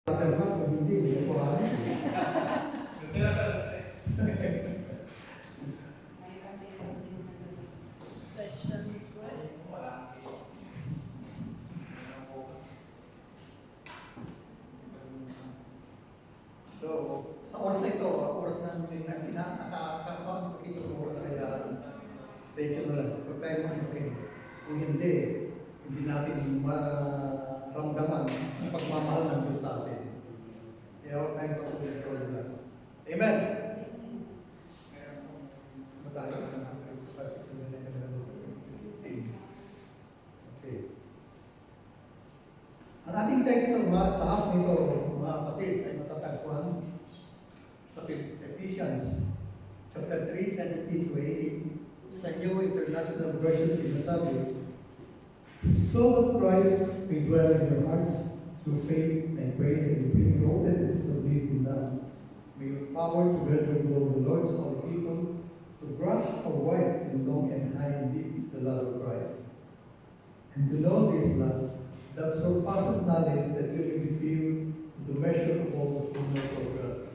Kung hindi, hindi ko alam. Special request. So, sa oras na ito, oras namin na nakakapagpakita ng oras kaya stay ko na lang. Kung tayo makinig. Kung hindi natin maramdaman ang pagmamahal ng Diyos sa atin. Kaya huwag tayong patuloy lang. Amen! Matayo na natin. Okay. Ang ating text sa hapon nito, mga kapatid, ay matatagpuan sa Ephesians chapter 3, 17 to 18. Sa New International Version sinasabi, so that Christ may dwell in your hearts through faith and pray that you bring the openness of this in love. May your power together with all the Lord's all people to grasp how wide and long and high and deep is the love of Christ. And to know this love that surpasses knowledge, that you may be filled with the measure of all the fullness of God.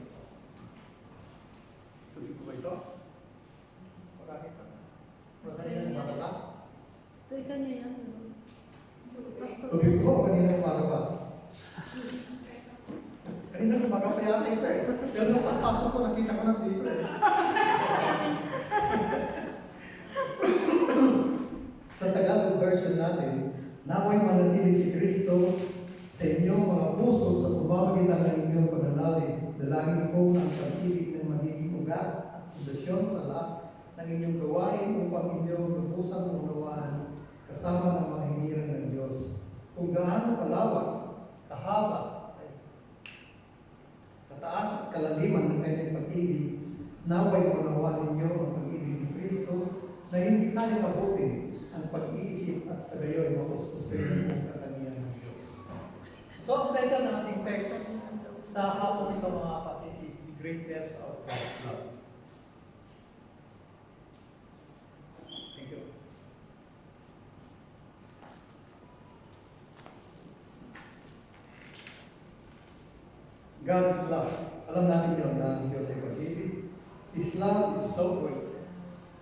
Tuloy ko ba ito? Marami pa. Marami na umaga. So, ikaw na yan. Pastor. Tuloy ko, kanina umaga pa. Kanina umaga pa yata ito eh. Pero nung pagpasok ko, nakita ko ng dito eh. Sa Tagalog version natin, naway manatili si Kristo sa inyong mga puso sa pamamagitan ng inyong pananalig. Dalangin ko ang pag-ibig ng magiging ugat at pundasyon sa lahat ng inyong gawain upang inyong lubusang unawaan kasama ng mga hiniran ng Diyos. Kung gaano kalawak, kahaba, kataas at kalaliman ng kanyang pag-ibig, naway unawaan ninyo ang pag-ibig ni Kristo na hindi kaya mabutin ang pag-iisip at sa gayon mapuspusin ang katangian ng Diyos. So, ang title ng ating text sa hapon ito mga kapatid is the greatness of God's love. Thank you. God's love. Alam natin yun na ang Diyos ay pag-ibig. His love is so great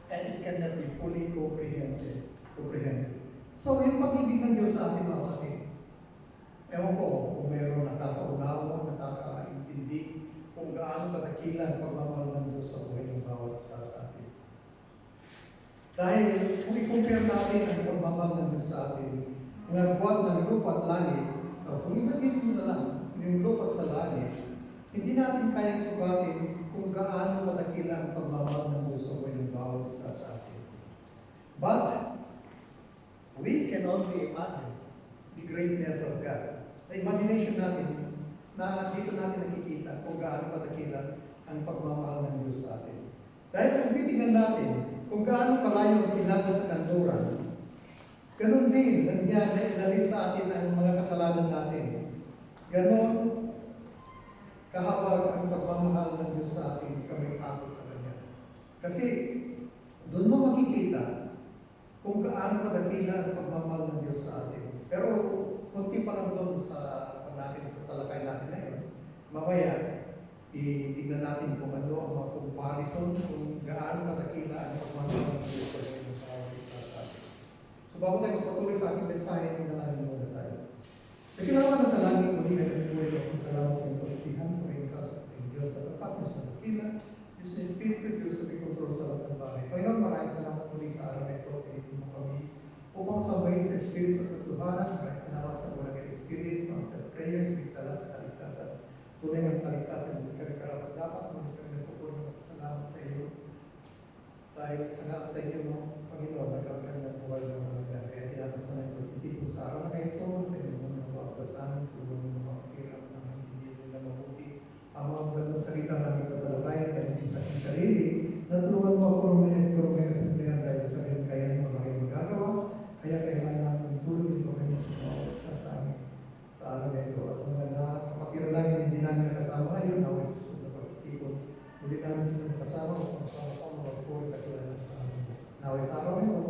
and it cannot be fully comprehended. So, yung pag-ibig ng Diyos sa ating mga kapatid, ewan ko kung mayroon nakakaunawa, nakakaintindi, kung gaano katakila ang pagmamahal ng Diyos sa buhay ng bawat isa sa atin. Dahil kung i-compare natin ang pagmamahal ng Diyos sa atin, ang agwat ng lupa at langit, kung ibatin na lang yung lupa sa langit, hindi natin kayang sukatin kung gaano katakila ang pagmamahal ng Diyos sa buhay ng bawat isa sa atin. But, we can only imagine the greatness of God. Sa imagination natin, na dito natin nakikita kung gaano katakila ang pagmamahal ng Diyos sa atin. Dahil kung titingnan natin kung gaano kalayo ang silangan sa kanluran, ganun din nangyari nalis sa atin ang mga kasalanan natin. Ganon kahawag ang pagmamahal ng Diyos sa atin sa may takot sa Kanya. Kasi doon mo makikita kung gaano kadakila ang pagmamahal ng Diyos sa atin. Pero kunti pa lang doon sa natin sa talakay natin ngayon. Mamaya, itignan natin kung ano ang mga comparison, kung gaano kadakila ang pagmamahal ng Diyos sa atin. So bago tayo patuloy sa ating mensahe, pinalangin muna tayo. Nakilawan na sa langit, muli na nagpuwi ako sa salamat sa iyong pagtihan, kung iyong kasap ng Diyos at tapat mo sa pagkila, Diyos na Espiritu, Diyos na may kontrol sa lahat ng bagay. Panginoon, maraming salamat muli sa araw na ito, pinitin mo kami upang sabayin sa Espiritu at katuhanan. Maraming salamat sa Born Again Experience, mga self-prayers, may sala sa kaligtasan. Tunay ng kaligtasan, hindi kami karapat dapat, ngunit kami nagpupunan ng salamat sa iyo. Dahil sa iyo mo, Panginoon, nagkakaroon ng buhay ng mga ganda. Kaya tinatas mo na ito, pinitin mo sa araw na ito, kasanan, tulong ng mga hirap na hindi nila mabuti. Ang mga ganong salita namin tatalakayan dahil hindi sa aking sarili, natulungan mo ako may kasimplihan dahil sa akin kaya mo mga magagawa, kaya kailangan namin tulong ito kayo sa mga isa sa amin sa araw na ito. At sa mga nakapakiralangin hindi namin nakasama ngayon, naway susunod na pagkikot. Muli namin sila nakasama upang sama-sama magpuri katulad sa amin. Naway sa araw na ito,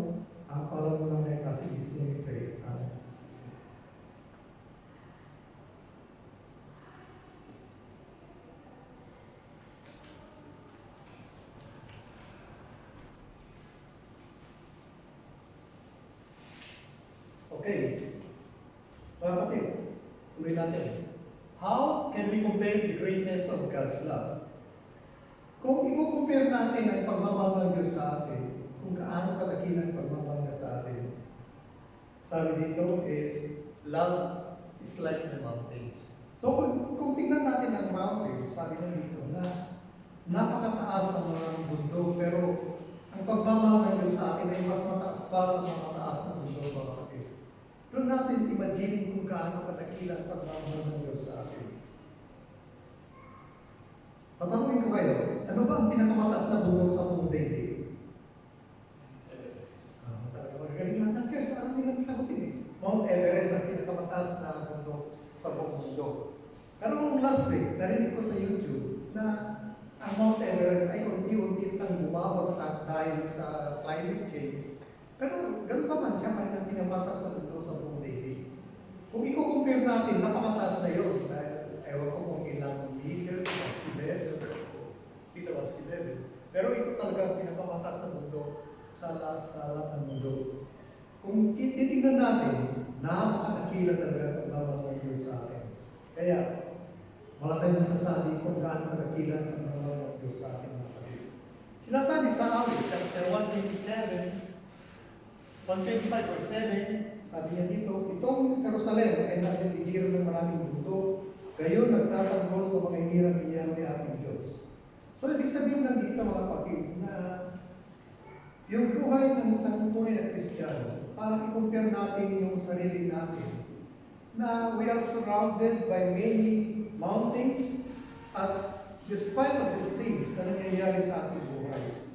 ang palang mo lang na kasi is name pray. Amen. Okay. Mga kapatid, tuloy natin. How can we compare the greatness of God's love? Kung i-compare natin ang pagmamahal ng Diyos sa atin, kung gaano kadakila ang pagmamahal niya sa atin, sabi dito is, love is like the mountains. So, kung tingnan natin ang mountains, sabi na dito na napakataas ang mga mundo, pero ang pagmamahal ng Diyos sa atin ay mas mataas pa sa mga mataas na mundo, mga kapatid. Doon natin imagine kung gaano kadakila ang pagmamahal ng Diyos sa atin. Tatanungin ko kayo, ano ba ang pinakamataas na bundok sa buong daigdig? Everest. Talaga magagaling lahat ng church. Ano nilang sagutin eh? Mount Everest ang pinakamataas na bundok sa buong mundo. Pero nung last week, narinig ko sa YouTube na ang Mount Everest ay unti-unti nang bumabagsak dahil sa climate change. Pero ganun pa man siya, may ang pinamataas na bundok sa buong daigdig. Kung i-compare natin, napakataas na yun. Dahil ewan ko kung ilang meters, si level, dito lang si level. Pero ito talaga ang pinapamataas na mundo sa lahat ng mundo. Kung titignan natin, napakadakila talaga ang pagmamahal ng Diyos sa atin. Kaya, wala tayong masasabi kung gaano kadakila ang pagmamahal ng Diyos sa atin. Sinasabi sa awit, chapter 127, 125 verse 7, sabi niya dito, itong Jerusalem ay naliligiran ng maraming mundo, gayon nagtatanggol sa mga hirap-hirap ni ating Diyos. So, ibig sabihin lang dito mga kapatid na yung buhay ng isang tunay na Kristiyano, para i-compare natin yung sarili natin, na we are surrounded by many mountains at despite of these things na nangyayari sa ating buhay,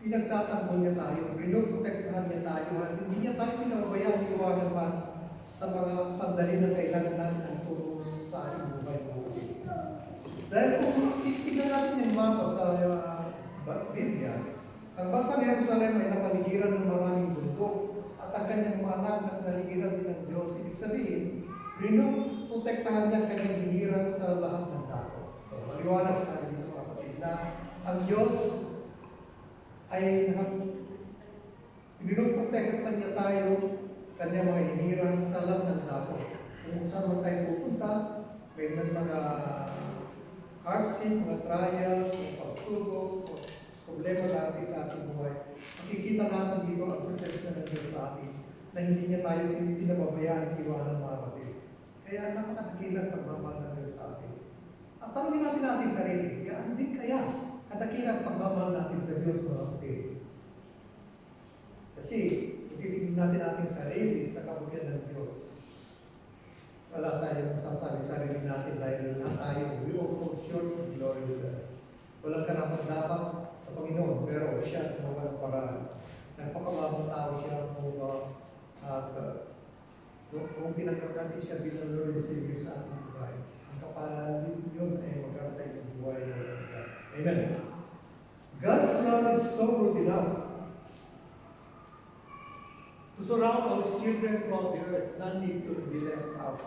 pinagtatanggol niya tayo, pinoprotektahan niya tayo, at hindi niya tayo pinabayaan iwanan man sa mga sandali na kailangan natin ang tulong sa ating buhay. Dahil kung titignan natin yung mapa sa Biblia, ang bansa ni Jerusalem ay napaligiran ng maraming bundok at ang kanyang mga anak na naligiran din ng Diyos. Ibig sabihin, pinoprotektahan niya ang kanyang hiniran sa lahat ng tao. So, maliwanag sa dito mga kapatid na ang Diyos ay pinoprotektahan niya tayo, kanyang mga hiniran sa lahat ng tao. Kung saan man tayo pupunta, may mga hardship, mga trials, mga pagsubok, problema natin sa ating buhay. Makikita natin dito ang presensya ng Diyos sa atin na hindi niya tayo pinababayaan iwanan mga kapatid. Kaya napakadakilang pagmamahal ng Diyos sa atin. At tanongin natin sarili, hindi kaya kadakilang pagmamahal natin sa Diyos mga kapatid. Kasi, titignan natin sarili sa kabutihan ng Diyos. Wala tayong masasabi sa sarili natin dahil na tayo, we all fall short of glory to God. Walang karapat-dapat sa Panginoon, pero siya gumawa ng paraan. Nagpakababang tao siya at kung pinagkat natin siya bilang Lord and Savior sa ating buhay, ang kapalan yun ay magkaroon tayo ng buhay na God. Amen. God's love is so good enough to surround all His children throughout the earth, none need to be left out.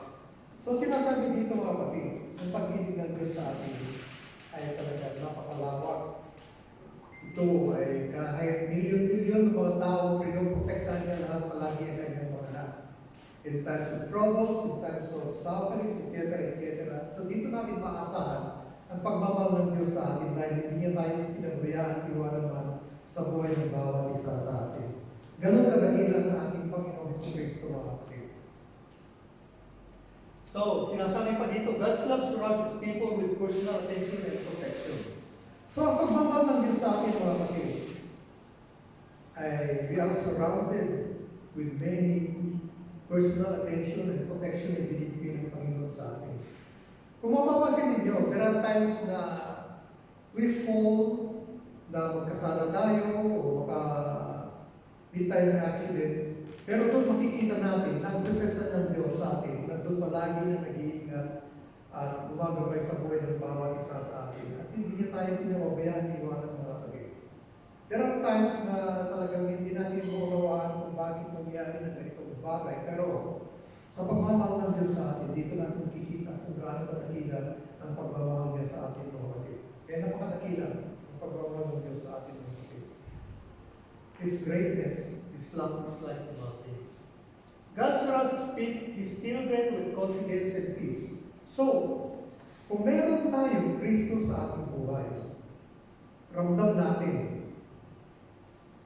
So sinasabi dito mga kapatid, ang pag-ibig ng Diyos sa atin ay talaga napakalawak. Ito ay kahit milyon-milyon ng mga tao, pinoprotektahan niya lahat palagi ang kanyang mga anak. In times of troubles, in times of sufferings, etc., etc. So dito natin maasahan ang pagmamahal ng Diyos sa atin dahil hindi niya tayo pinabayaan iwanan man sa buhay ng bawat isa sa atin. Ganun kadakila ang ating Panginoon Jesucristo mga kapatid. So, sinasabi pa dito, God's love surrounds His people with personal attention and protection. So, ang pagmamahal ng Diyos sa atin mga kapatid, ay we are surrounded with many personal attention and protection na binibigay ng Panginoon sa atin. Kung mapapansin ninyo, there are times na we fall, na magkasala tayo o may tayo ng accident, pero doon makikita natin na ang presensya ng Diyos sa atin, na doon palagi na nag-iingat at gumagabay sa buhay ng bawat isa sa atin. At hindi niya tayo pinababayaan iwanan mga kapatid. There are times na talagang hindi natin maunawaan kung bakit nangyari na ganitong bagay, pero sa pagmamahal ng Diyos sa atin, dito natin makikita kung gaano kadakila ang pagmamahal niya sa atin mga kapatid. Kaya napakadakila ang pagmamahal ng Diyos sa atin mga kapatid. His greatness, His love is like the mountains. God surrounds His children with confidence and peace. So, kung meron tayong Kristo sa ating buhay, ramdam natin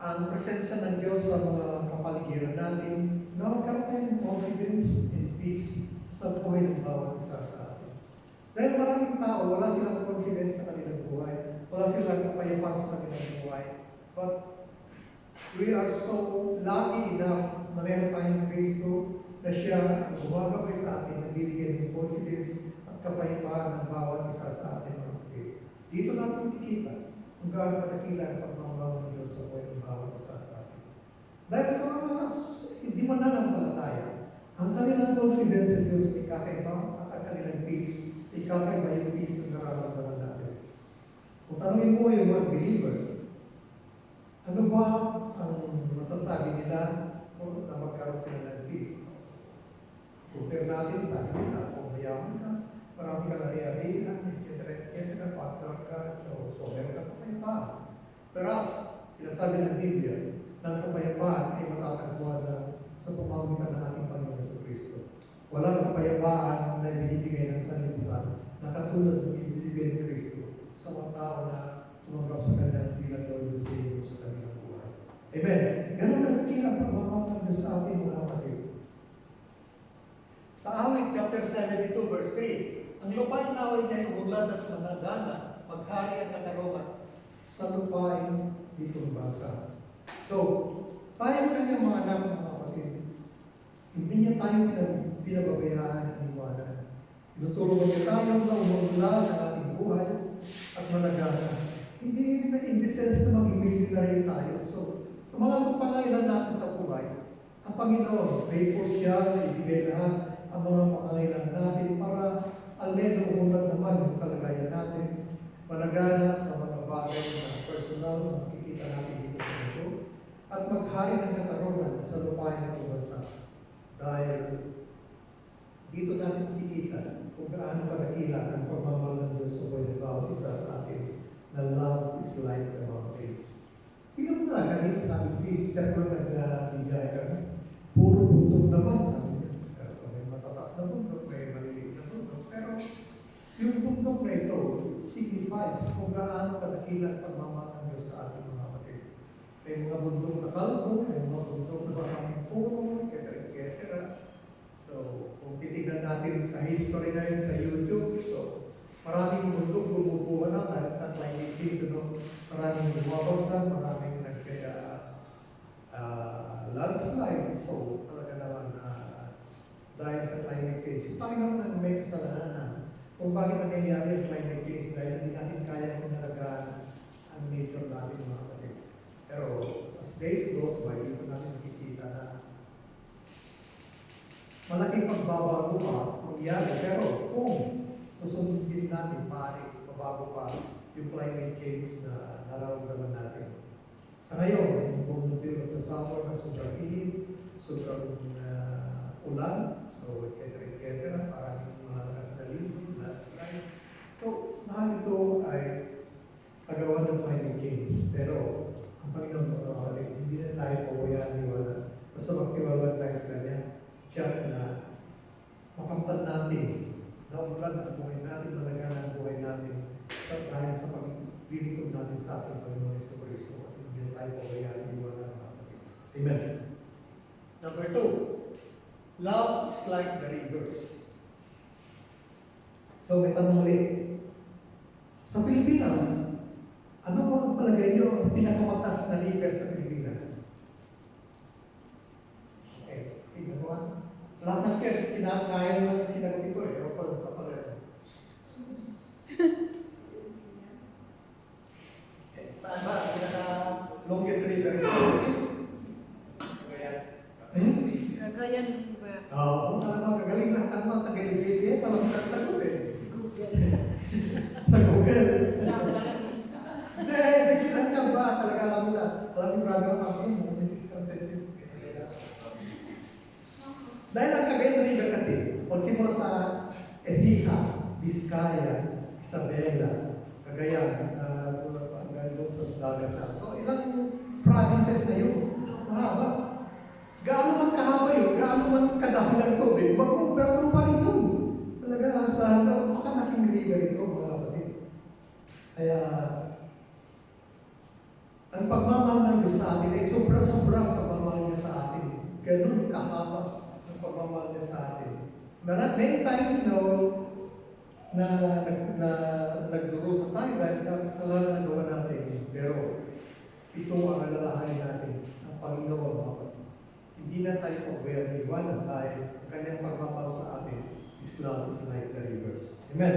ang presensya ng Diyos sa mga kapaligiran natin, na magkaroon tayo ng confidence and peace sa buhay ng bawat isa sa atin. Dahil maraming tao, wala silang confidence sa kanilang buhay, wala silang kapayapaan sa kanilang buhay. But we are so lucky enough na meron tayong Kristo na siya ang gumagabay sa atin, nagbibigay ng confidence at kapayapaan ng bawat isa sa atin. Dito natin makikita kung gaano kadakila ang pagmamahal ng Diyos sa buhay ng bawat isa sa atin. Dahil sa mga hindi mananampalataya, ang kanilang confidence sa Diyos ay kakaiba at ang kanilang peace ay kakaiba yung peace na nararamdaman natin. Kung tanongin mo yung mga believer, ano ba ang masasabi nila kung na magkaroon sila ng peace? Compare natin, sabi nila, kung mayaman ka, marami ka nariarihan, etc. Partner ka, so meron ka kapayapaan. Pero sinasabi ng Biblia, ng kapayapaan ay matatagpuan na sa pamamagitan ng ating Panginoon sa Kristo. Walang kapayapaan na binibigay ng sanlibutan na katulad ng ibinibigay ng Kristo sa mga tao na tumanggap sa kanyang bilang Lord and Savior sa kanilang buhay. Amen. Ganun nagkira ang pagmamahal ng Diyos sa ating mga kapatid. Sa awit chapter 72 verse 3, ang lupain away niya ay umulad at managana, maghari at katarungan sa lupain ditong bansa. So, tayo kanyang mga anak, mga kapatid, hindi niya tayo pinababayaan ng iwanan. Tinutulungan niya tayo na umulad ng ating buhay at managana. Hindi na in the sense na maging military tayo. So, ang mga pangailan natin sa buhay, ang Panginoon, faithful siya na ibigay lahat ang mga pangailan natin para almedo umulat naman yung kalagayan natin, managana sa mga bagay na personal na makikita natin dito sa mundo, at maghari ng katarungan sa lupain ng bansa. Dahil dito natin makikita kung gaano kadakila ang pagmamahal ng Diyos sa buhay ng bawat isa sa atin, na love is like the mountains. Tingnan mo na, kanina sabi ni Sister ko nagbigay kami, puro bundok naman, sabi niya. So, may matataas na bundok, may maliliit na bundok. Pero yung bundok na ito signifies kung gaano kadakila ang pagmamahal ng Diyos sa ating mga kapatid. May mga bundok na kalbo, may mga bundok na maraming puno, etc. So, kung titignan natin sa history na yun sa YouTube, so, maraming bundok bumubuha na dahil sa climate change, maraming bumabagsak, maraming landslide. So, talaga naman dahil sa climate change. So, tayo naman ang may kasalanan kung bakit nangyayari ang climate change dahil hindi natin kaya pinalagaan ang nature natin mga kapatid. Pero, as days goes by, dito natin makikita na malaking pagbabago pa mangyayari. Pero, kung susundin natin, mabago pa yung climate change na nararamdaman natin. Sa ngayon, yung bumundin sa summer ng sobrang init, sobrang ulan, so etc. Parang malakas na libo, landslide. So, lahat ito ay kagawa ng climate change. Pero, ang Panginoon hindi na tayo pabayaan niwala. Basta magtiwala tayo sa Kanya, siya na makamtan natin, na umulan ang buhay natin, malagaan ang buhay natin, dahil sa paglilingkod natin sa ating Panginoon Yesu Cristo. At hindi na tayo pabayaan niwala ng mga kapatid. Amen. Number 2, love is like the rivers. So, may tanong ulit. Sa Pilipinas, ano ba ang palagay nyo ang pinakamatas na river sa Pilipinas? Okay, tingnan. Lahat ng cares, kinakaya lang sinagot ito eh. Ewan pala sa palagay. Saan ba? Pinaka-longest river in the Philippines? Cagayan River. Oo, magagaling lahat ang mga taga-Libya, palang nagsagot eh. Google. Sa Google. Hindi, bigyan ka ba? Talaga alam mo na. Alam mo brother ako mo, Mrs. Cortez. Dahil ang Cagayan River kasi, magsimula sa Ecija, Vizcaya, Isabela, Cagayan, hanggang doon sa dagat na. So, ilang provinces na yun? Mahaba. Gaano man kahaba yun, gaano man kadami ng tubig, mag-overflow pa rin yun. Talaga sa napakalaking river ito, mga kapatid. Kaya, ang pagmamahal ng Diyos sa atin ay sobra-sobra ang pagmamahal niya sa atin. Ganun kahaba ang pagmamahal niya sa atin. Many times now, na nagdurusa tayo dahil sa kasalanan na gawa natin. Pero, ito ang alalahanin natin, ang Panginoon, mga kapatid. Hindi na tayo aware, iwanan tayo, ang kanyang pagmamahal sa atin. His love is like the rivers. Amen.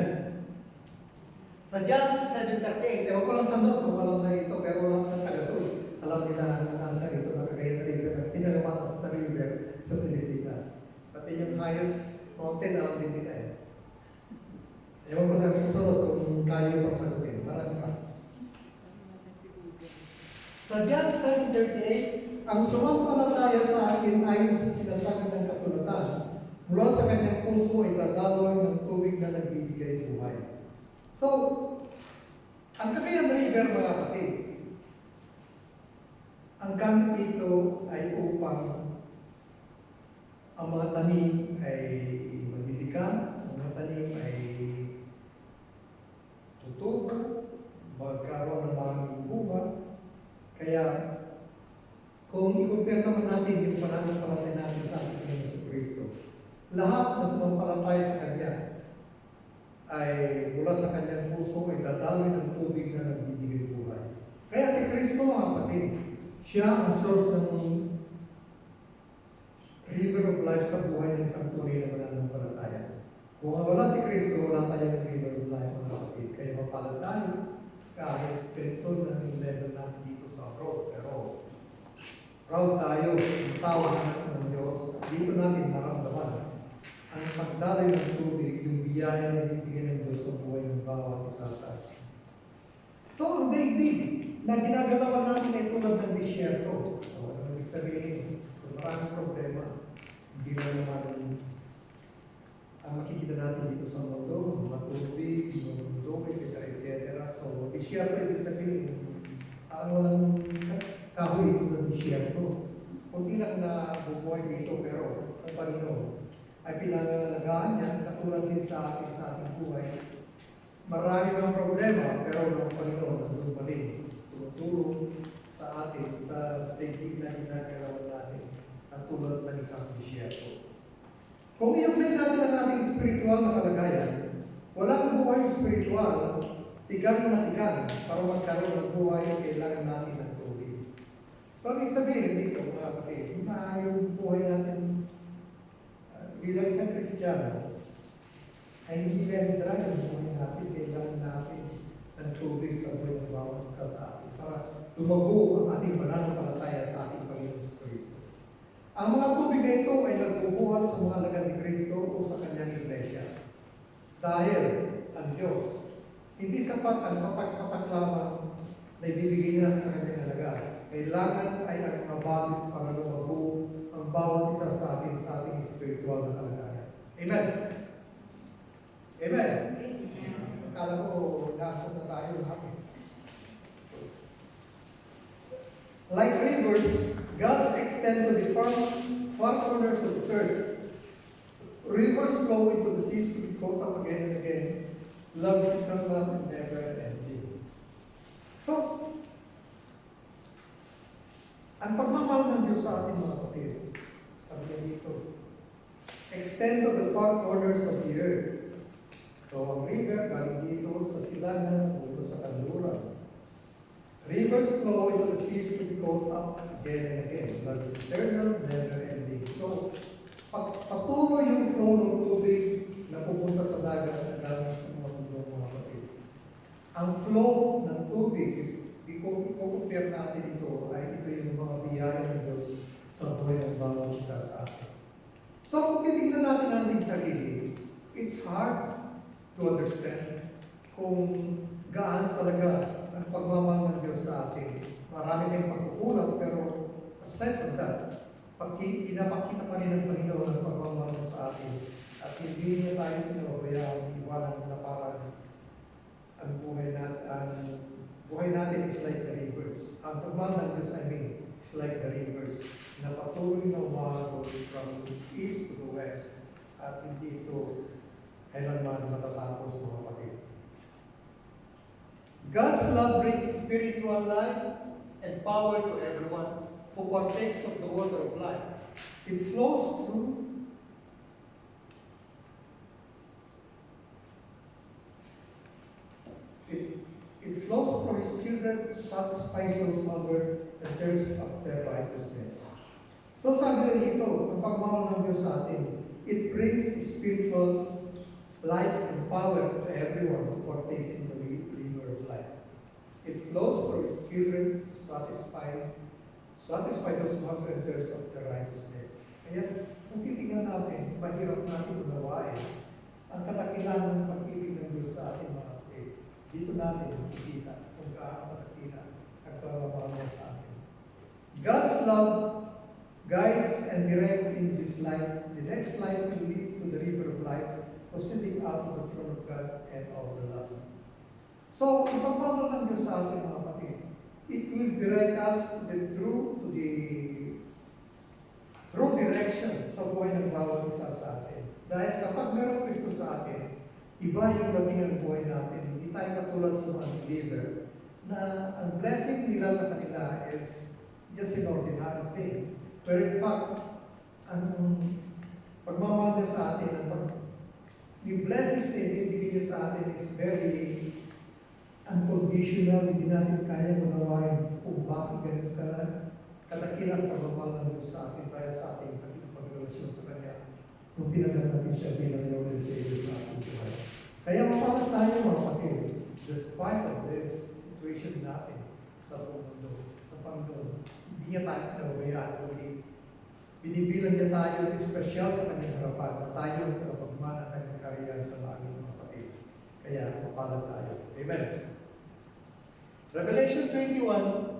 Sa John 7:38, ewan ko lang sa note kung alam na ito, pero wala ng taga-sul. Alam nila ang answer ito na kagaya na river, na pinagamatas na river sa Pilipinas. Pati yung highest mountain, alam din nila eh. Ewan ko sa susunod kung kaya pang sagutin. Marami pa. Sa John 7:38, ang sumampalataya sa akin ayon sa sinasabi ng kasulatan, mula sa kanyang puso ay dadaloy ng tubig na nagbibigay buhay. So, ang Cagayan River, mga kapatid, ang gamit dito ay upang ang mga tanim ay magbibigay, ang mga tanim ay tutubo, magkaroon ng maraming bunga. Kaya, kung i-compare naman natin yung pananampalataya natin sa ating Panginoon Kristo, lahat na sumampalataya sa Kanya ay mula sa Kanyang puso ay dadaloy ng tubig na nagbibigay buhay. Kaya si Kristo, mga kapatid, siya ang source ng river of life sa buhay ng isang tunay na mananampalataya. Kung wala si Kristo, wala tayong river of life, mga kapatid. Kaya mapalad tayo kahit ganito na yung level natin dito sa road. Pero proud tayo, ang tawag ng Diyos. Dito natin maramdaman ang pagdaloy ng tubig, yung biyaya na ibigay ng Diyos sa buhay ng bawat isa sa atin. So, ang daigdig na ginagalawan natin ay tulad ng disyerto. So, ano ibig sabihin? So, maraming problema. Hindi na naman ang makikita natin dito sa mundo, matubig, tubig, etc. So, disyerto ibig sabihin, walang kahoy ito ng disyerto. Kunti lang na bubuhay dito, pero ang Panginoon ay pinangalagaan niya, katulad din sa ating buhay. Marami ng problema, pero ang Panginoon nandun pa rin. Tumutulong sa atin, sa daigdig na ginagalawan natin, at tulad ng isang disyerto. Kung i-apply natin ang ating spiritual na kalagayan, walang buhay spiritual, tigang na tigang, para magkaroon ng buhay, kailangan natin ng tubig. So, ibig sabihin dito, mga kapatid, yung buhay natin bilang isang Kristiyano, ay hindi lang dry ang buhay natin, kailangan natin ng tubig sa buhay ng bawat isa sa atin para lumago ang ating pananampalataya sa ating Panginoon Kristo. Ang mga tubig na ito ay nagbubuhat sa mga alagad ni Kristo o sa kanyang iglesia. Dahil ang Diyos, hindi sapat ang kapag lamang na ibibigay niya sa kanyang alagad. Kailangan ay ang mabatis para lumago ang bawat isa sa ating spiritual na kalagayan. Amen? Amen? Akala ko, nasot na tayo. Like rivers, God's extend to the far corners of the earth. Rivers flow into the seas to be caught up again and again. Love is not and never ending. So, ang pagmamahal ng Diyos sa ating mga kapatid, sabi niya dito, extend to the far corners of the earth. So, ang river, galing dito sa silangan o sa kanluran. Rivers flow into the seas to be caught up again and again. Love is eternal, never ending. So, patuloy yung flow ng tubig na pupunta sa dagat at galing sa mga mundo, mga kapatid. Ang flow ng tubig, i-compare natin ito, ay ito yung mga biyaya ng Diyos sa buhay ng bawat isa sa atin. So, kung titignan natin ang ating sarili, it's hard to understand kung gaano talaga ang pagmamahal ng Diyos sa atin. Marami kayong pagkukulang, pero aside from that, pinapakita pa rin ng Panginoon ang pagmamahal sa atin. At hindi niya tayo pinababayaan, iwanan na parang ang buhay natin is like the rivers. Ang pagmamahal ng Diyos, is like the rivers na patuloy na umahagol from east to the west at hindi ito kailanman matatapos mga kapatid. God's love brings spiritual life and power to everyone who partakes of the water of life. It flows through It flows from his children to satisfy those hunger and thirst of their righteousness. So sabi na dito, ang pagmamahal ng Diyos sa atin, it brings spiritual life and power to everyone who partakes in the river of life. It flows through his children to satisfy those hunger and thirst of their righteousness. Kaya, kung titignan natin, mahirap natin unawain ang katakilan ng pag-ibig ng Diyos sa ating mga kapatid. Dito natin makikita kung gaano katakila ang pagmamahal niya sa atin. God's love guides and directs in this life. The next life will lead to the river of life, proceeding out of the throne of God and of the Lamb. So, ang pagmamahal ng Diyos sa atin mga kapatid, it will direct us to the true direction sa buhay ng bawat isa sa atin. Dahil kapag meron Kristo sa atin, iba yung dating ng buhay natin. Hindi tayo katulad sa mga believer na ang blessing nila sa kanila is just an ordinary thing. Pero in fact, ang pagmamahal niya sa atin, yung blessings na ibibigay niya sa atin is very unconditional. Hindi natin kaya manawain kung bakit ganun katakilang pagmamahal ng Diyos sa atin dahil sa ating pagrelasyon sa Kanya kung tinanggap natin siya bilang Lord and Savior sa ating buhay. Kaya mapalat tayo mga kapatid, despite of this situation natin sa buong mundo, sa Panginoon, hindi niya tayo pinabayaan, kundi binibilang niya tayo espesyal sa kanyang harapan na tayo ang kapagmana ng kanyang kariyan sa ating mga kapatid. Kaya mapalat tayo. Amen. Revelation 22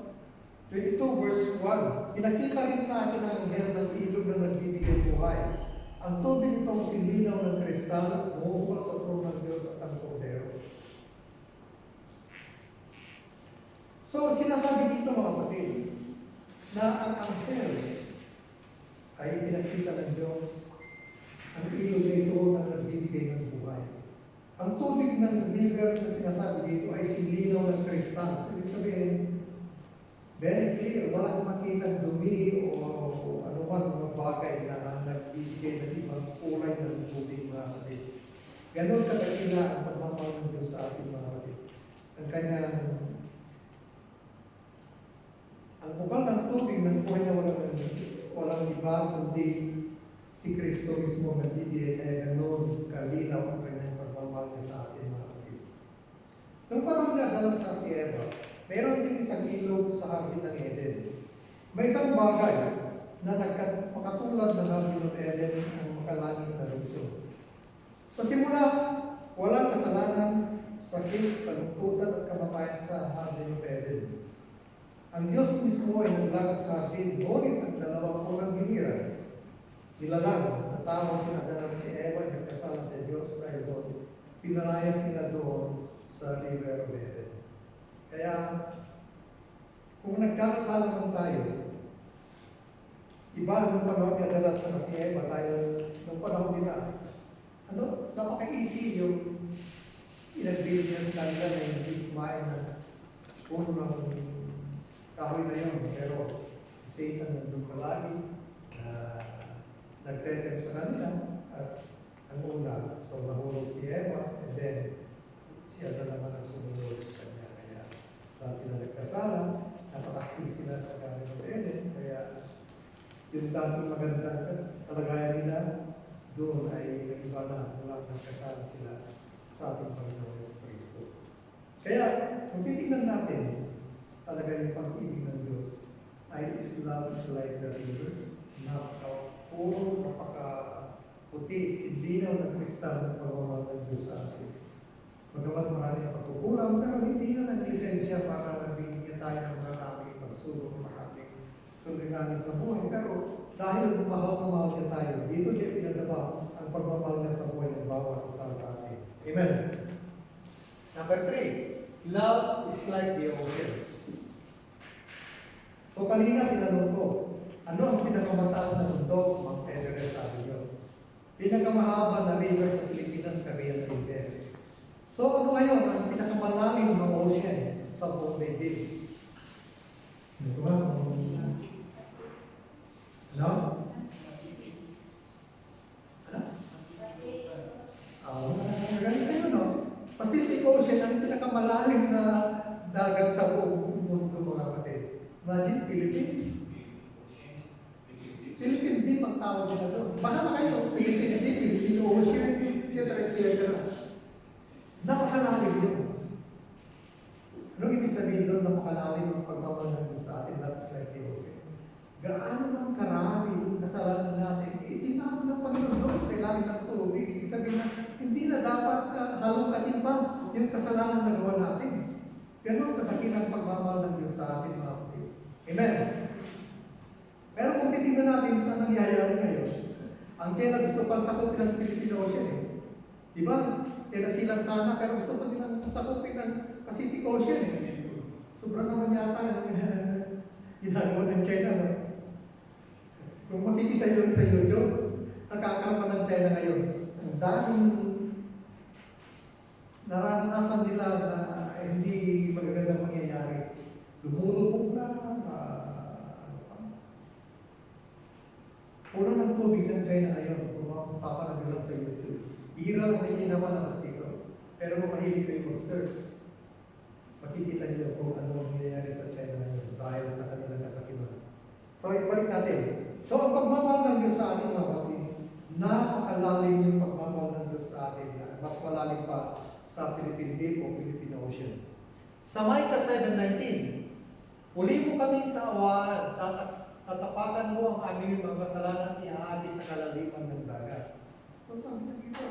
verse 1, pinakita rin sa akin ang anghel ng ilog na nagbibigay buhay. Ang tubig nitong silinaw ng kristal at bumubukas sa trono ng Diyos at ang Kordero. So, sinasabi dito mga kapatid, na ang anghel ay pinakita ng Diyos. Ang ilog nito na nagbibigay ng buhay. Ang tubig ng river na sinasabi dito ay silinaw ng kristal. So, ibig sabihin, very clear, walang makitang dumi o anuman mga bagay na nagbibigay ng ibang kulay ng tubig mga kapatid. Ganon katakila ang pagmamahal ng Diyos sa ating mga kapatid. Ang kanyang ang bukal ng tubig ng buhay na walang iba kundi si Kristo mismo nagbibigay, kaya ganon kalinaw ang kanyang pagmamahal niya sa ating mga kapatid. Nung parang nadala sa si Eva, meron din isang ilog sa hardin ng Eden. May isang bagay na makatulad ng hardin ng Eden ang makalangit na lungsod. Sa simula, walang kasalanan, sakit, kalungkutan at kamatayan sa hardin ng Eden. Ang Diyos mismo ay naglakad sa hardin, ngunit ang dalawang unang hinira. Nilalang, natawag si Adan at si Eva ay nagkasala sa Diyos dahil doon. Pinalayas nila doon sa river of Eden. Kaya, kung nagkakasala man tayo, iba nung panahon niya dalas na si Eva dahil nung panahon nila, napaka-easy yung inagbili niya sa kanila na hindi kumain na puno ng kahoy na yun. Pero si Satan nandun palagi na nag-threaten sa kanila at ang una, so nahulog si Eva and then siya na naman ang sumunod sa kanya. Kaya dahil sila nagkasala, napakaksi sila sa Garden of Eden. Kaya yung dating magandang kalagayan nila, doon ay nag-iba na walang nagkasala sila sa ating Panginoon sa Kristo. Kaya, kung titignan natin, talaga yung pag-ibig ng Diyos ay His love is like the rivers, puro napaka-puti, silinaw ng kristal ng pagmamahal ng Diyos sa atin. Magamat maraming pagkukulang, pero hindi na nag-lisensya para nabigyan tayo ng maraming pagsubok, maraming suliranin sa buhay. Pero dahil mahal niya tayo, dito niya pinadaba ang pagmamahal niya sa buhay ng bawat isa sa atin. Amen. Number 3, love is like the oceans. So kanina tinanong ko, ano ang pinakamataas na bundok? Mount Everest, sabi niyo. Pinakamahaba na river sa Pilipinas, Cagayan de Oro. So ano ngayon ang pinakamalalim na ocean sa buong daigdig? Ano ba? Ano? Ganito yun, no? Pacific Ocean ang pinakamalalim na dagat sa buong mundo, mga kapatid. Imagine, Philippines. Philippine Deep ang tawag nila doon. Baka kayo, Philippine Deep, Philippine Ocean, etc. Napakalalim yun. Anong ibig sabihin doon, napakalalim ang pagmamahal sa atin, not like the ocean? Gaano ng karami yung kasalanan natin, itinawag ng Panginoon doon sa ilalim ng tubig. Ibig sabihin na hindi na dapat halong katimbang yung kasalanan na gawa natin. Ganon kadakilang pagmamahal ng Diyos sa atin, mga kapatid. Amen? Pero kung titignan natin sa nangyayari ngayon, ang China gusto pa sakupin ng Philippine Ocean eh. Di ba? Kaya silang sana, pero gusto pa nilang sakupin ng Pacific Ocean eh. Sobrang naman yata yung ginagawa ng China. No? Kung makikita yun sa YouTube, nakakarapan ng China ngayon. Ang daming naranasan nila na hindi magagandang mangyayari. Lumulubog na, puro ng tubig ng China ngayon, kung mapapanood lang sa YouTube. Bira lang hindi naman malakas dito. Pero kung mahilig kayo mag-search, makikita niyo kung ano ang nangyayari sa China ngayon dahil sa kanilang kasakiman. So, ibalik natin. So, ang pagmamahal ng Diyos sa atin, mga kapatid, napakalalim yung pagmamahal ng Diyos sa atin. Mas malalim pa sa Philippine Deep o Philippine Ocean. Sa Micah 7:19, uli mo kaming kaawaan, tatapakan mo ang aming mga kasalanan, iaati sa kalaliman ng dagat. So, sabi na dito,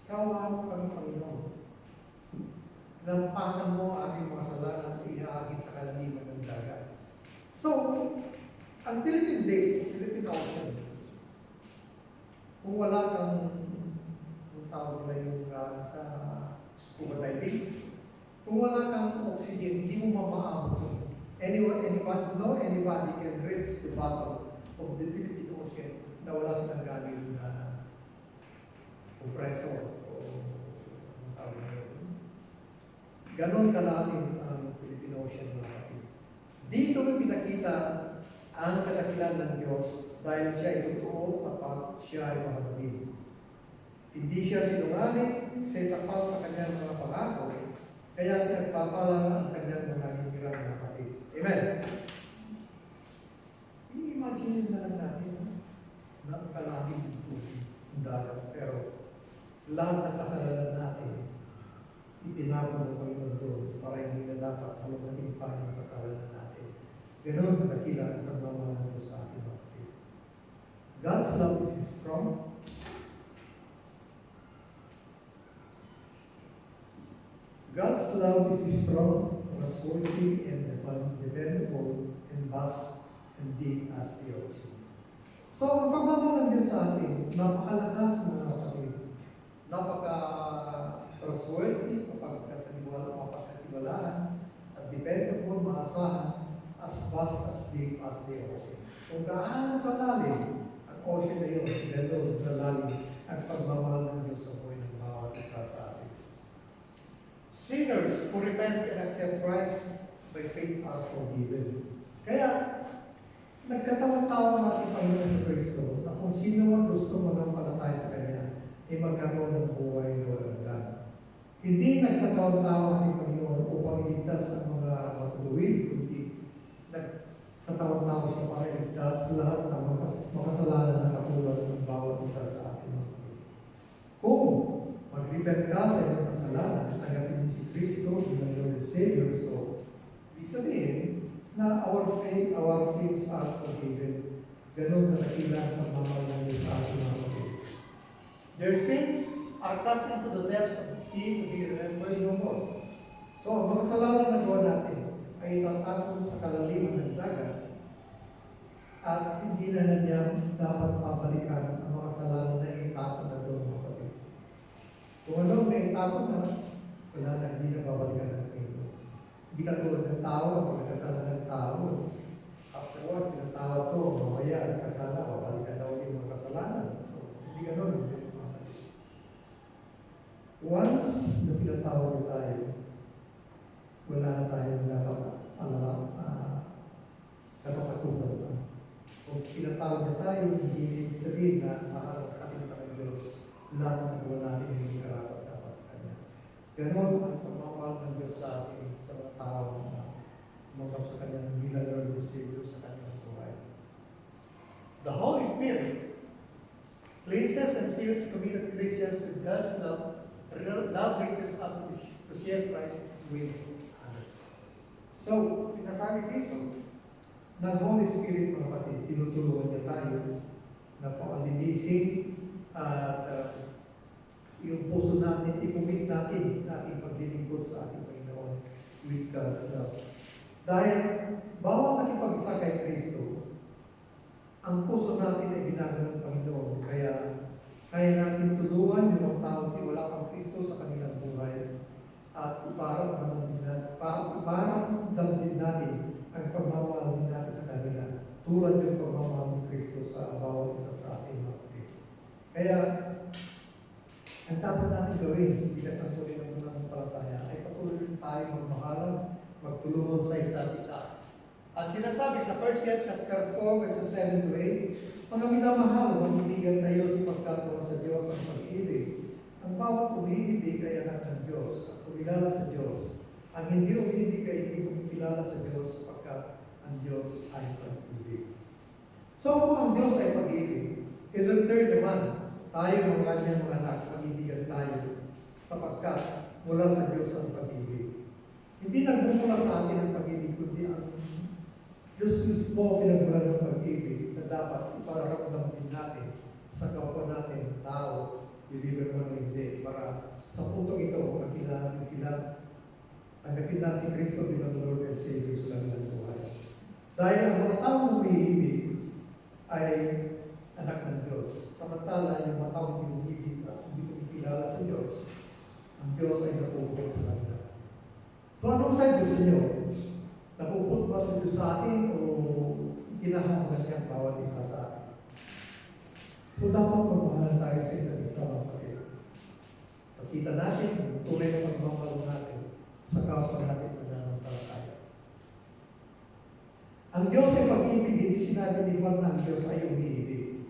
kaawaan mo kami, Panginoon. Lampakan mo ang aming mga kasalanan, iaati sa kalaliman ng dagat. So, ang Philippine Deep, Philippine Ocean, kung wala kang tawag na yung sa scuba diving, kung wala kang oxygen, hindi mo mamaabot. Anybody can reach the bottom of the Philippine Ocean na wala silang galing na compressor o tawag na yun. Ganon kalalim ang Philippine Ocean, mga kapatid. Dito pinakita ang kadakilan ng Diyos dahil siya ay totoo kapag siya ay mahabagin. Hindi siya sinungaling, siya tapat sa kanyang mga pangako, kaya pinagpapalang ang kanyang mga hinirang na kapatid. Amen? I-imagine na lang natin na kalahing ito ang dagat, pero lahat ng kasalanan natin itinawag ng Panginoon doon para hindi na dapat halumating pa yung kasalanan natin. Ganon kadakila ang pagmamahal ng sa ating mga kapatid. God's love is strong. God's love is strong, trustworthy, and dependable, and vast and deep as the ocean. So, ang pagmamahal ng Diyos sa atin, napakalakas, mga kapatid. Napaka-trustworthy, mapagkatiwalaan, at dependable, maasahan, as vast as deep as the ocean. Kung gaano kalalim ang ocean na yun, gano'n kalalim ang pagmamahal ng Diyos sa buhay ng bawat isa sa atin. Sinners who repent and accept Christ by faith are forgiven. Kaya, nagkatawang-tawang natin Panginoon sa Kristo na kung sino man gusto manampalataya sa Kanya, ay magkaroon ng buhay na walang hanggan. Hindi nagkatawang-tawang natin Panginoon upang iligtas ang mga matutuwid, kundi nagkatawang-tawang siya para iligtas lahat ng makasalanan na katulad ng bawat isa sa atin. Kung mag-repent ka sa iyong kasalanan, tanggapin mo si Kristo bilang Lord and Savior. So, ibig sabihin na our faith, our sins are forgiven. Ganon katakila ang pagmamahal ng Diyos sa ating mga kapatid. Their sins are cast into the depths of the sea to be remembered no more. So, ang mga kasalanan na gawa natin ay itatapon sa kalaliman ng dagat at hindi na niya dapat pabalikan ang mga kasalanan na itapon na doon, mga kapatid. Kung ano na itapon na, wala na, hindi na babalikan ng Panginoon. Hindi katulad ng tao, ang pagkasalanan ng tao, Hindi ganun ang Diyos, mga kapatid. Once na pinatawag na tayo, wala na tayong dapat katatakutan na. Kung pinatawag na tayo, hindi sabihin na makakapatid ng Diyos, lahat na gawa natin hindi karapat dapat sa Kanya. Ganon ang pagmamahal ng Diyos sa atin, sa mga tao na umanggap sa Kanya ng bilang Lord and Savior sa Kanyang buhay. The Holy Spirit cleanses and fills committed Christians with God's love. Love reaches out to share Christ with others. So, sinasabi dito, ng Holy Spirit, mga kapatid, tinutulungan niya tayo na pakalinisin at yung puso natin, ipumit natin ating paglilingkod sa ating Panginoon with God's love. Dahil bawat nakipag-isa kay Kristo, ang puso natin ay ginagawa ng Panginoon. Kaya natin tulungan yung mga tao na wala pang Kristo sa kanilang buhay. At parang damdin natin ang pagmamahal din natin sa kanila. Tulad yung pagmamahal ng Kristo sa bawat isa sa ating mga kapatid. Kaya, ang dapat natin gawin, bilang sa tuloy ng pananampalataya, ay patuloy rin tayo magmahalan, magtulungan sa isa't isa. At sinasabi sa 1 John chapter 4, verses 7 to 8, mga minamahal, mag-ibigan tayo sa pagkatuwa sa Diyos ang pag-ibig. Ang bawat umiibig ay anak ng Diyos at kumilala sa Diyos. Ang hindi umiibig ay hindi kumilala sa Diyos sapagkat ang Diyos ay pag-ibig. So, kung ang Diyos ay pag-ibig, in-return naman, tayo mga kanyang mga anak, mag-ibigan tayo sapagkat mula sa Diyos ang pag-ibig. Hindi nagmumula sa atin ang pag-ibig, kundi ang Diyos mismo pinagmula ng pag-ibig na dapat iparamdam din natin sa kapwa natin, tao, believer man o hindi, para sa puntong ito, makilala din sila, tanggapin na si Kristo bilang Lord and Savior sa kanilang buhay. Dahil ang mga taong umiibig ay anak ng Diyos. Samantala, yung mga taong umiibig at hindi kumikilala sa Diyos, ang Diyos ay napupot sa kanila. So, anong side gusto nyo? Napupot ba sa Diyos sa atin o kinahangan niya ang bawat isa sa atin? So, dapat magmahalan tayo sa isa't isa, mga kapatid. Pakita natin ang tunay na pagmamahal natin sa kapwa natin pananampalataya. Ang Diyos ay pag-ibig, hindi sinabi ni Juan na ang Diyos ay umiibig.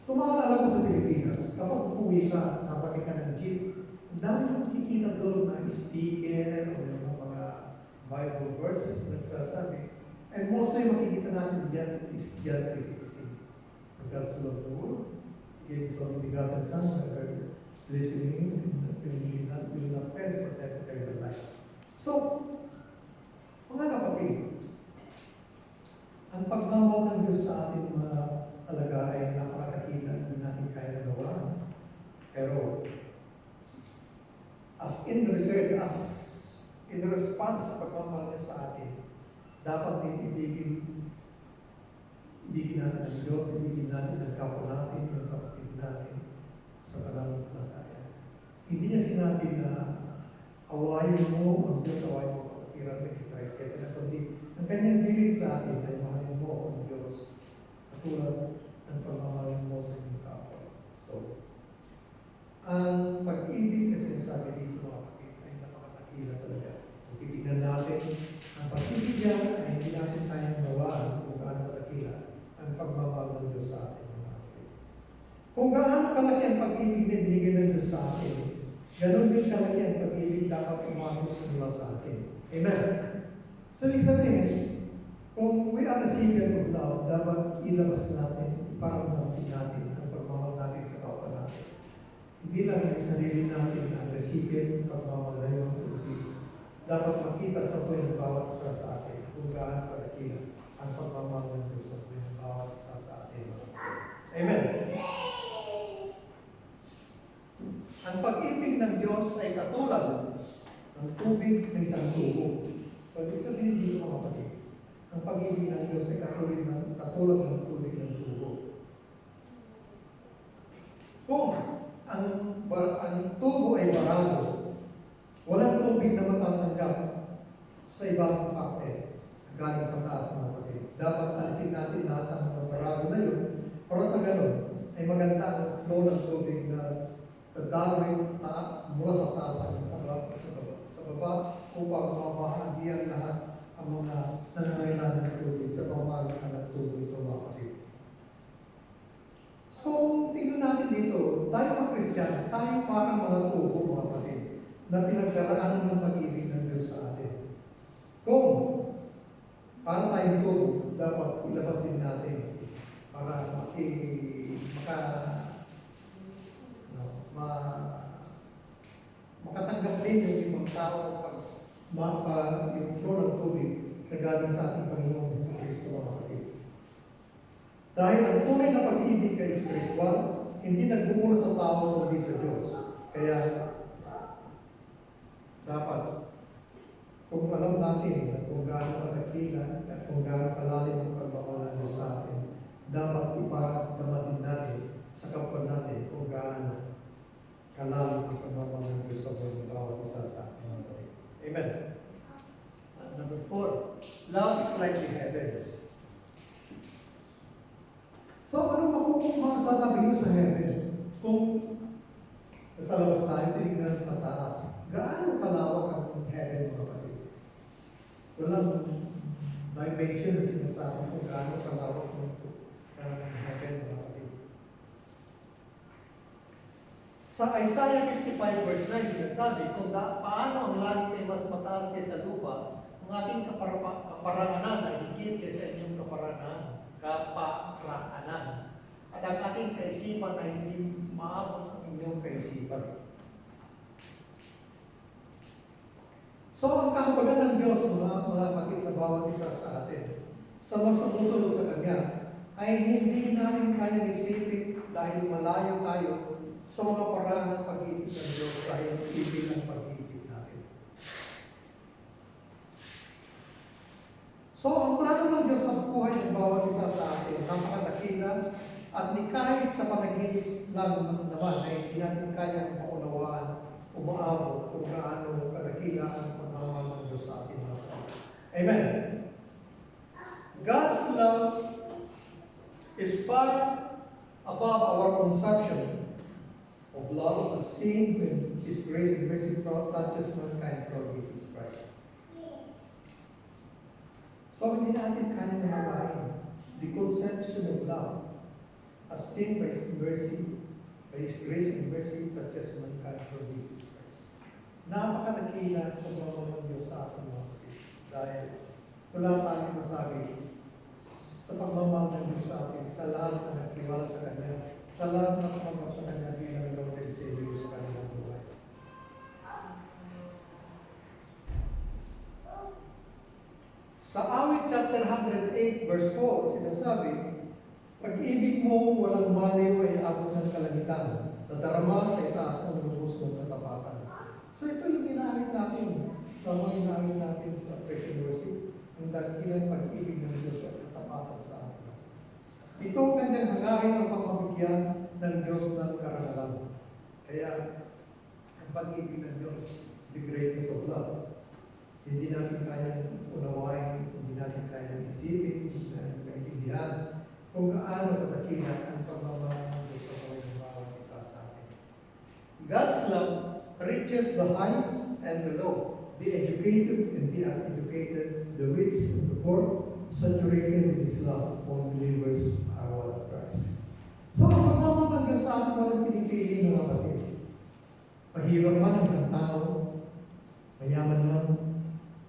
So, maalala ko sa Pilipinas, kapag uwi ka, sasakay ka ng jeep, ang dami mong kikita doon na speaker o yung mga Bible verses na nagsasabi. And mostly makikita natin diyan is John 3:16. For God so loved the world, He gave His only begotten Son, that whoever believes in Him will not perish but have eternal life. So, mga kapatid, ang pagmamahal ng Diyos sa ating mga talaga ay napakakakita, hindi natin kaya nagawa. Pero, as in response sa pagmamahal niya sa atin, dapat din ibigin natin ang Diyos, ibigin natin ang kapwa natin, ang kapatid natin sa pananampalataya. Hindi niya sinabi na awayin mo ang Diyos, awayin mo ang kapatiran, etc. Kundi ang kanyang bilin sa atin ay mahalin mo ang Diyos katulad ng pagmamahalin mo sa inyong kapwa. So, ang pag-ibig na sinasabi dito, mga kapatid, ay napakatakila talaga. Kung titignan natin, ang pag-ibig yan ay hindi natin kayang gawaan kung gaano katakila ang pagmamahal ng Diyos sa atin, mga kapatid. Kung gaano kalaki ang pag-ibig na binigay ng Diyos sa atin, ganon din kalaki ang pag-ibig dapat umagos mula sa atin. Amen? So, ibig sabihin, kung we are a recipient of love, dapat ilabas natin, iparamdam natin ang pagmamahal natin sa kapwa natin. Hindi lang yung sarili natin ang recipient sa pagmamahal na yun, dapat makita sa tuwing ng bawat isa sa atin kung gaano kalakila ang pagmamahal ng Diyos sa tuwing ng bawat isa sa atin. Amen? Ang pag-ibig ng Diyos ay katulad ng tubig ng isang tubo. So, ibig sabihin dito, mga kapatid, ang pag-ibig ng Diyos ay katulad ng tubig ng tubo. Kung ang tubo ay barado, walang tubig na matatanggap sa ibang parte galing sa taas, mga kapatid. Dapat alisin natin lahat ng mga barado na yun para sa ganun, ay maganda ang flow ng tubig na dadaloy mula sa taas hanggang sa baba upang mabahagian lahat ang mga nangangailangan ng tubig sa pamamagitan ng tubig ito, mga kapatid. So, tingnan natin dito, tayo mga Kristiyano, tayo parang mga tubo, mga kapatid, na pinagdaraanan ng pag-ibig ng Diyos sa atin. Kung para tayong tubo, dapat ilabas din natin para makatanggap din yung ibang tao pag yung flow ng tubig na galing sa ating Panginoon sa Kristo, mga kapatid. Dahil ang tunay na pag-ibig ay spiritual, hindi nagbumula sa tao kundi sa Diyos. Kaya dapat, kung alam natin kung gaano kadakila at kung gaano kalalim ang pagmamahal ng Diyos sa atin, dapat iparamdaman din natin sa kapwa natin kung gaano kalalim ang pagmamahal ng Diyos sa buhay ng bawat isa sa atin. Amen. Number 4, love is like the heavens. So, ano masasabi niyo sa heaven? Kung nasa labas tayo, tinignan sa taas, gaano kalawak ang heaven, mga kapatid? Walang dimension na sinasabi kung gaano kalawak ang heaven, mga kapatid. Sa Isaiah 55 verse 9, sinasabi, kung paano ang langit ay mas mataas kaysa lupa, ang ating kaparaanan ay higit kaysa inyong kaparaanan. At ang ating kaisipan ay hindi maabot ang inyong kaisipan. So, ang kahabagan ng Diyos, mga kapatid, sa bawat isa sa atin, sa sumusunod sa Kanya, ay hindi natin kaya isipin dahil malayo tayo sa mga paraan ng pag-iisip ng Diyos dahil ibig ng pag-iisip natin. So, ang plano ng Diyos sa buhay ng bawat isa sa atin, napakadakila, at ni kahit sa panaginip lang naman ay hindi natin kaya maunawaan, umaabot kung gaano kadakila ang pagmamahal ng Diyos sa atin. Amen. God's love is far above our conception of love as seen when His grace and mercy touches mankind through Jesus Christ. So, hindi natin kaya nahawain the conception of love as seen by His mercy, by His grace and mercy touches mankind through Jesus Christ. Napakadakila sa mga ng Diyos sa ating mga kapatid. Dahil wala tayong masabi sa pagmamahal ng Diyos sa atin, sa lahat na nagtiwala sa Kanya, sa lahat na tumanggap sa Kanya bilang Lord and Savior sa kanilang buhay. Sa awit chapter 108 verse 4, sinasabi, pag-ibig mo walang maliw ay abot ng kalangitan, nadarama sa itaas ng lubos ng katapatan. So ito yung ginamit natin, sa mga ginamit natin sa Christian worship, ang dakilang pag-ibig ng Diyos at katapatan sa atin. Ito kanyang hangarin ang pagmamigyan ng Diyos ng karangalan. Kaya, ang pag-ibig ng Diyos, the greatness of love, hindi natin kayang unawain, hindi natin kayang isipin, hindi natin maintindihan kung gaano katakila ang pagmamahal ng Diyos sa buhay ng bawat isa sa atin. God's love reaches the high and the low, the educated and the uneducated, the rich and the poor, saturated in His love. All believers are one of Christ. So, ang pagmamahal ng Diyos sa atin walang pinipili, mga kapatid. Mahirap man ang isang tao, mayaman man,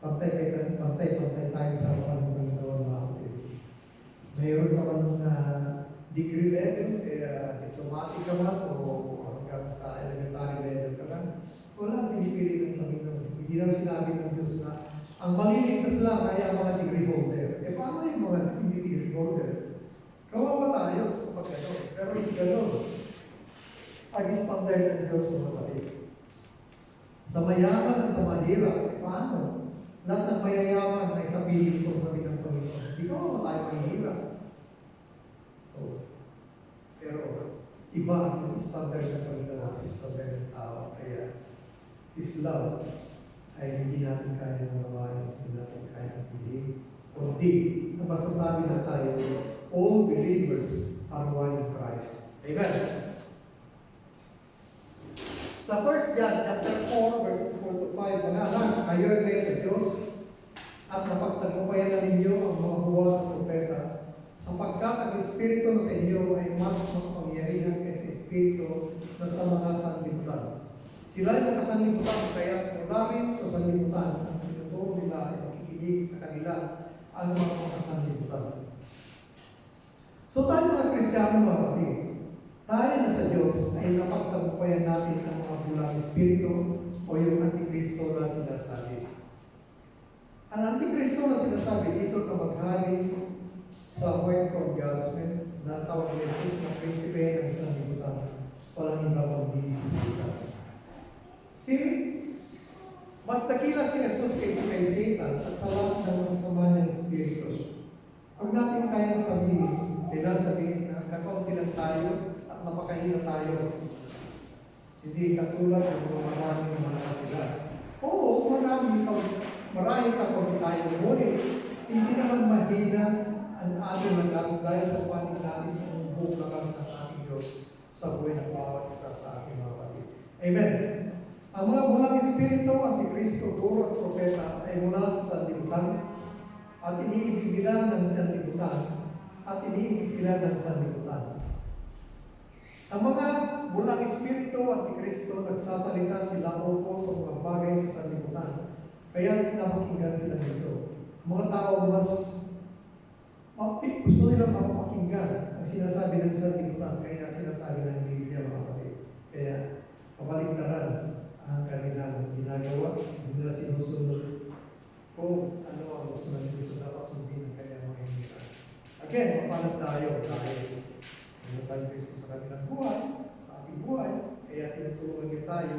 pantay tayo sa harapan ng Panginoon, mga kapatid. Mayroon ka man na degree level, diplomatic ka man, o hanggang sa elementary level ka man, walang pinipili ng Panginoon. Hindi naman sinabi ng Diyos na ang maliligtas lang ay ang mga degree holder. Paano yung mga hindi degree holder? Kawawa tayo kapag gano'n. Pero hindi gano'n. Ang standard ng Diyos, mga kapatid. Sa mayaman at sa mahirap, paano? Lahat ng mayayaman ay sa piling ko sa ng Panginoon. Hindi ko naman tayo mahihirap. So, pero iba ang standard ng Panginoon sa standard ng tao. Kaya, His love ay hindi natin kaya naman, hindi natin kaya piliin. Kundi, ang masasabi na tayo, all believers are one in Christ. Amen. Sa 1 John chapter 4 verses 4 to 5, mga anak, kayo ay sa Diyos at napagtagumpayan na ninyo ang mga buwag at propeta, sapagkat ang Espiritu na sa inyo ay mas makapangyarihan kaysa Espiritu na sa mga sanlibutan. Sila ay makasanlibutan, kaya mula rin sa sanlibutan ang tinuturo nila ay makikinig sa kanila ang mga makasanlibutan. So tayo mga Kristiyano, mga kapatid, tayo na sa Diyos ay napagtagumpayan natin ang mga bulang Espiritu o yung Antikristo na sinasabi. Ang Antikristo na sinasabi dito na maghari sa word of judgment na tawag ni Jesus na prinsipe ng sanlibutan. Walang iba kundi si Satan. Mas dakila si Jesus kay Satan at sa lahat ng masasama ng Espiritu. Huwag natin kayang sabihin, kailan sabihin na kakaunti lang tayo at napakahina tayo. Hindi katulad ng mga maraming mga sila. Oo, marami kapag tayo. Ngunit, hindi naman mahina ang ating lakas dahil sa panig natin ang buong lakas ng ating Diyos sa buhay ng bawat isa sa ating mga kapatid. Amen. Ang mga bulang Espiritu, Antikristo, Guro at Propeta ay mula sa sanlibutan at iniibig nila ng sanlibutan at iniibig sila ng sanlibutan. Ang mga bulang Espiritu, Antikristo, nagsasalita sila upo sa mga bagay sa sanlibutan, kaya napakinggan sila dito. Mga tao mas gusto nilang mapakinggan ang sinasabi ng sanlibutan, kaya sinasabi ng Biblia, mga kapatid. Kaya kabaligtaran ang kanilang ginagawa, hindi nila sinusunod kung ano ang gusto ng Diyos dapat sundin ng kanyang mga hinihan. Again, mapalad tayo dahil ano tayo Kristo sa kanilang buhay, sa ating buhay, kaya tinutulungan niya tayo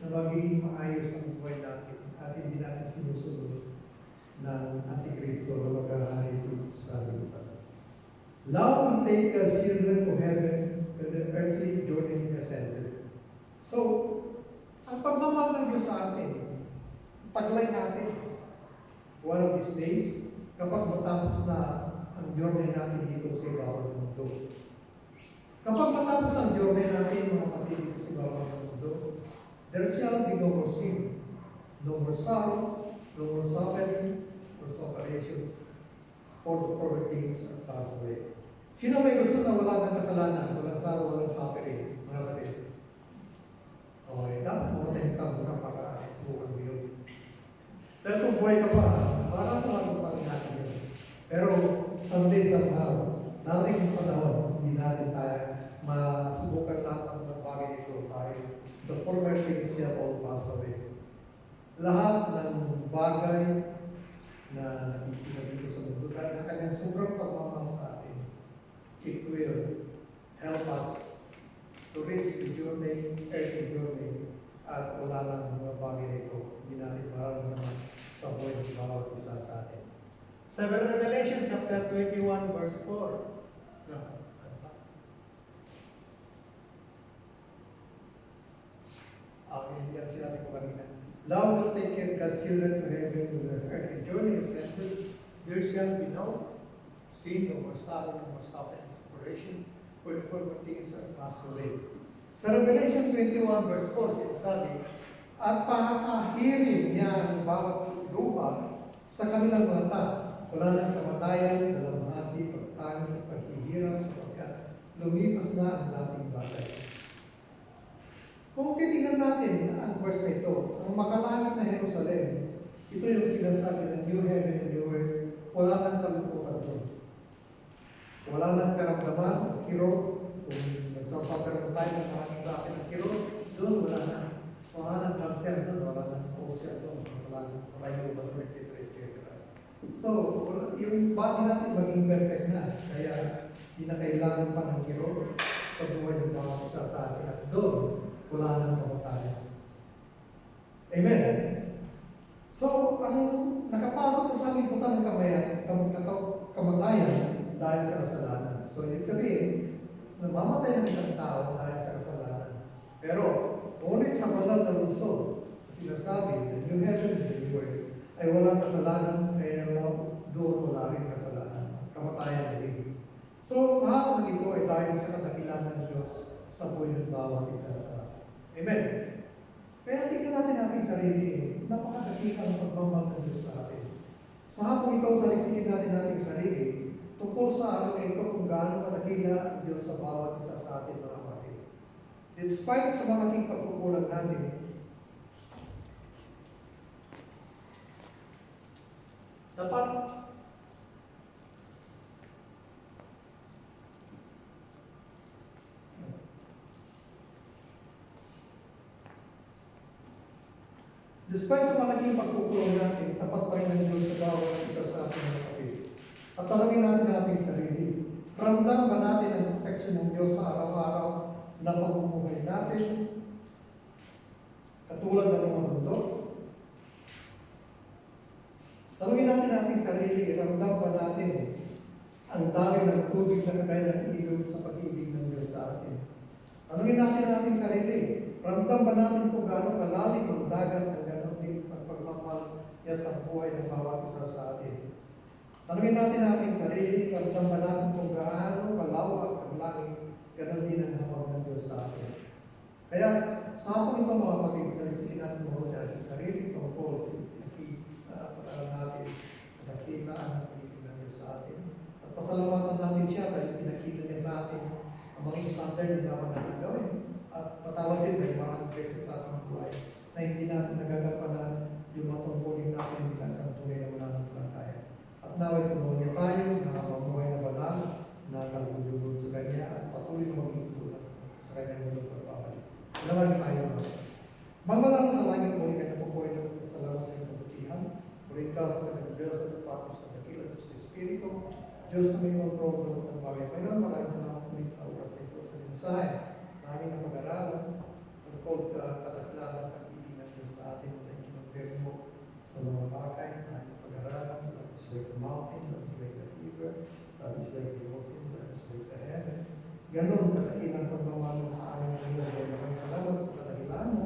na magiging maayos ang buhay natin at hindi natin sinusunod ng Antikristo na maghahari dito sa libutan. Love will take us children to heaven when the earthly journey has ended. So, ang pagmamahal ng Diyos sa atin, taglay natin. One of these days, kapag matapos na ang journey natin dito sa bawat mundo. Kapag matapos na ang journey natin, mga kapatid, dito sa bawat mundo, there shall be no more sin, no more sorrow, no more suffering, or separation, for the former things are passed away. Sino may gusto na wala ng kasalanan, walang sorrow, walang suffering, mga kapatid? Okay, dapat mamatay ka muna para subukan mo yun. Dahil kung buhay ka pa, parang pumasok pa rin natin yun. Pero someday, somehow, darating yung panahon, hindi natin tayo masubukan lahat ng mga bagay ito dahil the former things shall all pass away. Lahat ng bagay na nakikita dito sa mundo dahil sa kanyang sobrang pagmamahal sa atin, it will help us to reach the journey, earthly journey, at wala lang mga bagay ito, hindi natin mararamdaman sa buhay ng bawat isa sa atin. Sa Revelation chapter 21 verse 4. Okay, yan sinabi ko kanina. Love will take care God's children to heaven with the earthly journey is ended. There shall be no sin, no more sorrow, no more suffering, separation, for the former things are passed away. Sa Revelation 21 verse 4, sinasabi, at pahakahirin niya ang bawat lupa sa kanilang mata. Wala nang kamatayan, dalamhati, pagtangis sa paghihirap, sapagkat lumipas na ang dating bagay. Kung titingnan natin ang verse na ito, ang makalangit na Jerusalem, ito yung sinasabi ng new heaven and new earth, wala nang kalungkutan doon. Wala nang karamdaman o kirot. Kung nagsasapar tayo ng maraming klase ng kirot, doon wala na. Wala nang cancer doon, wala nang ulcer doon, wala nang etc. So, yung body natin maging perfect na. Kaya, hindi na kailangan pa ng kirot pag buhay ng mga isa sa atin. At doon, wala nang kamatayan. Amen? So, ang nakapasok sa sanlibutan ng kamatayan dahil sa kasalanan. So, ibig sabihin, namamatay ng isang tao dahil sa kasalanan. Pero, ngunit sa banal na lungsod, sinasabi na new heaven and new earth ay walang kasalanan, kaya doon wala rin kasalanan. Kamatayan na rin. So, lahat ng ito ay dahil sa kadakilan ng Diyos sa buhay ng bawat isa sa atin. Amen. Kaya tingnan natin ating sarili, napakadakilang pagmamahal ng Diyos sa atin. Sa hapong ito, saliksikin natin ating sarili tungkol sa araw na ito kung gaano kadakila ang Diyos sa bawat isa sa atin, mga kapatid. Despite sa mga naging pagkukulang natin, dapat despite sa malaking pagkukulang natin, tapat pa rin ang Diyos sa bawat isa sa ating mga kapatid. At tanongin natin ating sarili, ramdam ba natin ang protection ng Diyos sa araw-araw na pagmumuhay natin? Katulad ng mga bundok? Tanungin natin ating sarili, ramdam ba natin ang daloy ng tubig na kagaya ng ilog sa pag-ibig ng Diyos sa atin? Tanungin natin ang ating sarili, ramdam ba natin kung gaano kalalim ang dagat ng ganon din ang pagmamahal niya sa buhay ng bawat isa sa atin? Tanungin natin ang ating sarili, ramdam ba natin kung gaano kalawak ang langit, ganon din ang hawak ng Diyos sa atin? Kaya sa hapon ito mga kapatid, saliksikin natin mo ang ating sarili tungkol sa pag-aaral natin, pagkakilaan ng pag-ibig ng Diyos sa atin. At pasalamatan natin siya dahil pinakita niya sa atin ang mga standard na dapat natin gawin. At patawad din dahil maraming beses sa ating buhay na hindi natin nagagampanan yung matungkulin natin bilang sa tunay na mananampalataya. At naway tulungan niya tayo na mamuhay na banal na nagulugod sa Kanya at patuloy na maging sa Kanyang mundo pagpapalik. Naman tayo mga. Magmalang sa langit mo, ikaw na po na salamat sa iyong kabutihan. Mulit ka sa Kanyang Diyos at patos sa dakilang Diyos sa Espiritu. Diyos na may kontrol sa mga bagay. Mayroon maraming salamat ulit sa oras ito sa mensahe. Namin ang pag-aralan tungkol kadakilaan ng pag-ibig ng Diyos sa atin na ikinagpero mo sa mga bagay na aming pag-aralan. That is like the mountain, that is like the river, that is like the ocean, that is like the heaven. Ganon kadakilang pagmamahal mo sa amin ng Diyos. Maraming salamat sa kadakilaan mo.